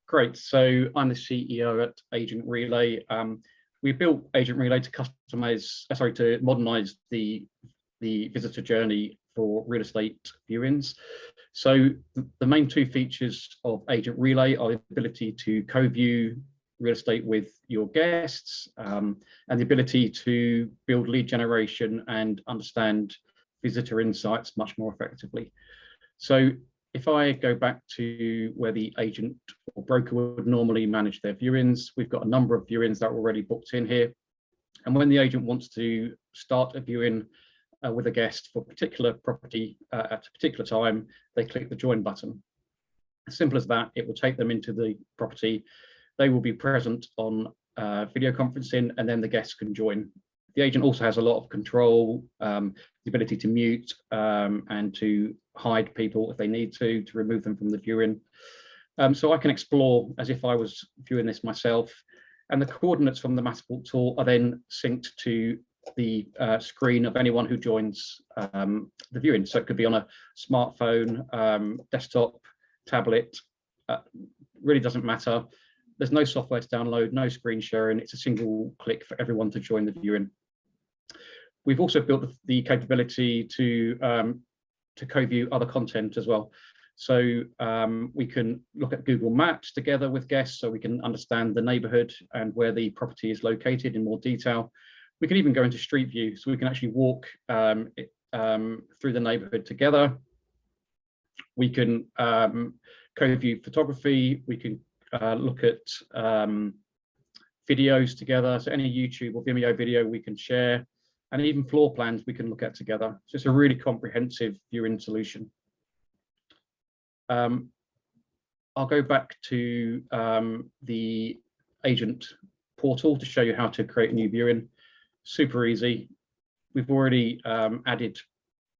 Great. So I'm the CEO at AgentRelay. We built AgentRelay to modernize the visitor journey for real estate viewings. So the main two features of AgentRelay are the ability to co-view real estate with your guests and the ability to build lead generation and understand visitor insights much more effectively. So if I go back to where the agent or broker would normally manage their viewings, we've got a number of viewings that are already booked in here. And when the agent wants to start a viewing with a guest for a particular property at a particular time, they click the join button. As simple as that. It will take them into the property. They will be present on video conferencing, and then the guests can join. The agent also has a lot of control, the ability to mute and to hide people if they need to remove them from the viewing. So I can explore as if I was viewing this myself, and the coordinates from the Matterport tool are then synced to the screen of anyone who joins the viewing. So it could be on a smartphone, desktop, tablet, really doesn't matter. There's no software to download, no screen sharing. It's a single click for everyone to join the viewing. We've also built the capability to co-view other content as well. So we can look at Google Maps together with guests, so we can understand the neighborhood and where the property is located in more detail. We can even go into Street View, so we can actually walk through the neighborhood together. We can co-view photography. We can look at videos together. So any YouTube or Vimeo video we can share, and even floor plans we can look at together. So it's a really comprehensive viewing solution. I'll go back to the agent portal to show you how to create a new viewing. Super easy. We've already added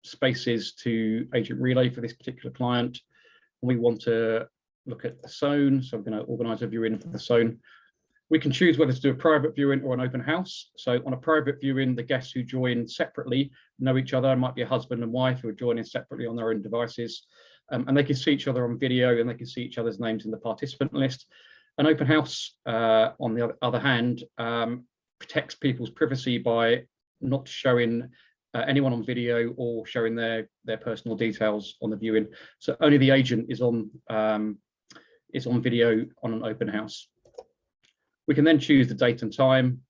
spaces to AgentRelay for this particular client. We want to look at the zone, so I'm going to organize a viewing for the zone. We can choose whether to do a private viewing or an open house. So on a private viewing, the guests who join separately know each other. It might be a husband and wife who are joining separately on their own devices. And they can see each other on video, and they can see each other's names in the participant list. An open house, on the other hand, protects people's privacy by not showing anyone on video or showing their personal details on the viewing. So only the agent is on video on an open house. We can then choose the date and time.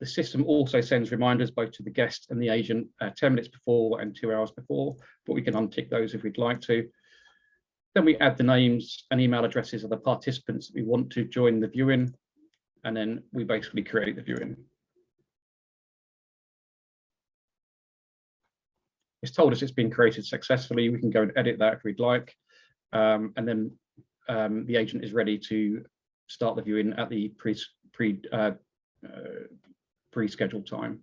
The system also sends reminders both to the guest and the agent 10 minutes before and 2 hours before, but we can untick those if we'd like to. Then we add the names and email addresses of the participants that we want to join the viewing, and then we basically create the viewing. It's told us it's been created successfully. We can go and edit that if we'd like, and then the agent is ready to start the viewing at the pre-scheduled time.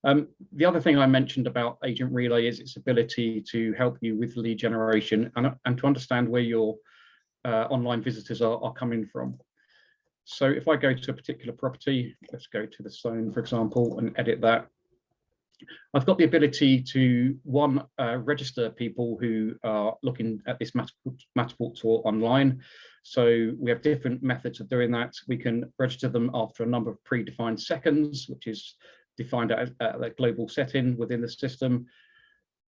The other thing I mentioned about AgentRelay is its ability to help you with lead generation and to understand where your online visitors are coming from. So if I go to a particular property, let's go to the zone, for example, and edit that. I've got the ability to, one, register people who are looking at this Matterport tour online. So we have different methods of doing that. We can register them after a number of predefined seconds, which is defined at a global setting within the system.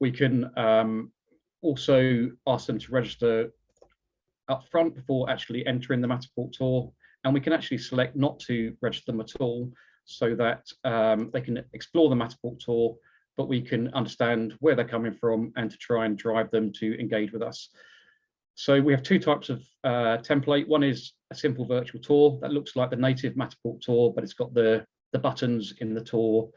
We can also ask them to register up front before actually entering the Matterport tour. And we can actually select not to register them at all, so that they can explore the Matterport tour, but we can understand where they're coming from and to try and drive them to engage with us. So we have two types of template. One is a simple virtual tour that looks like the native Matterport tour, but it's got the buttons in the tour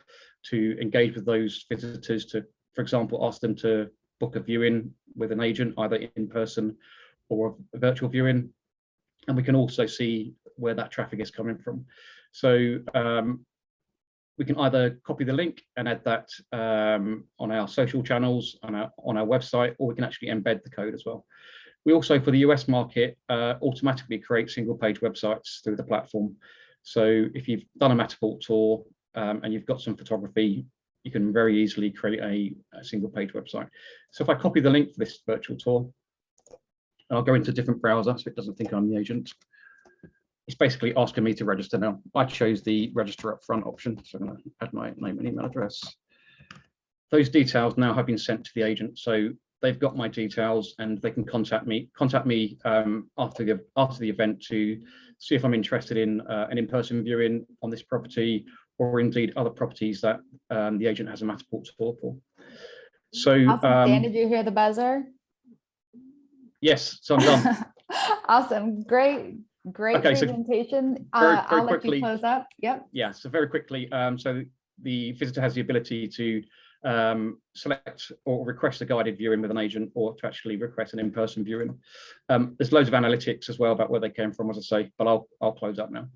to engage with those visitors to, for example, ask them to book a viewing with an agent, either in person or a virtual viewing. And we can also see where that traffic is coming from. So we can either copy the link and add that on our social channels, on our website, or we can actually embed the code as well. We also, for the US market, automatically create single page websites through the platform. So if you've done a Matterport tour and you've got some photography, you can very easily create a single page website. So if I copy the link for this virtual tour, And I'll go into a different browser so it doesn't think I'm the agent. It's basically asking me to register now. I chose the register up front option, so I'm going to add my name and email address. Those details now have been sent to the agent, so they've got my details and they can contact me after the event to see if I'm interested in an in-person viewing on this property, or indeed other properties that the agent has a Matterport store for. So, awesome. Dan, did you hear the buzzer? Yes, so I'm done. Awesome, great presentation. So I'll let you close up. Yep. Yeah, so very quickly, so the visitor has the ability to select or request a guided viewing with an agent, or to actually request an in-person viewing. There's loads of analytics as well about where they came from, as I say, but I'll close up now.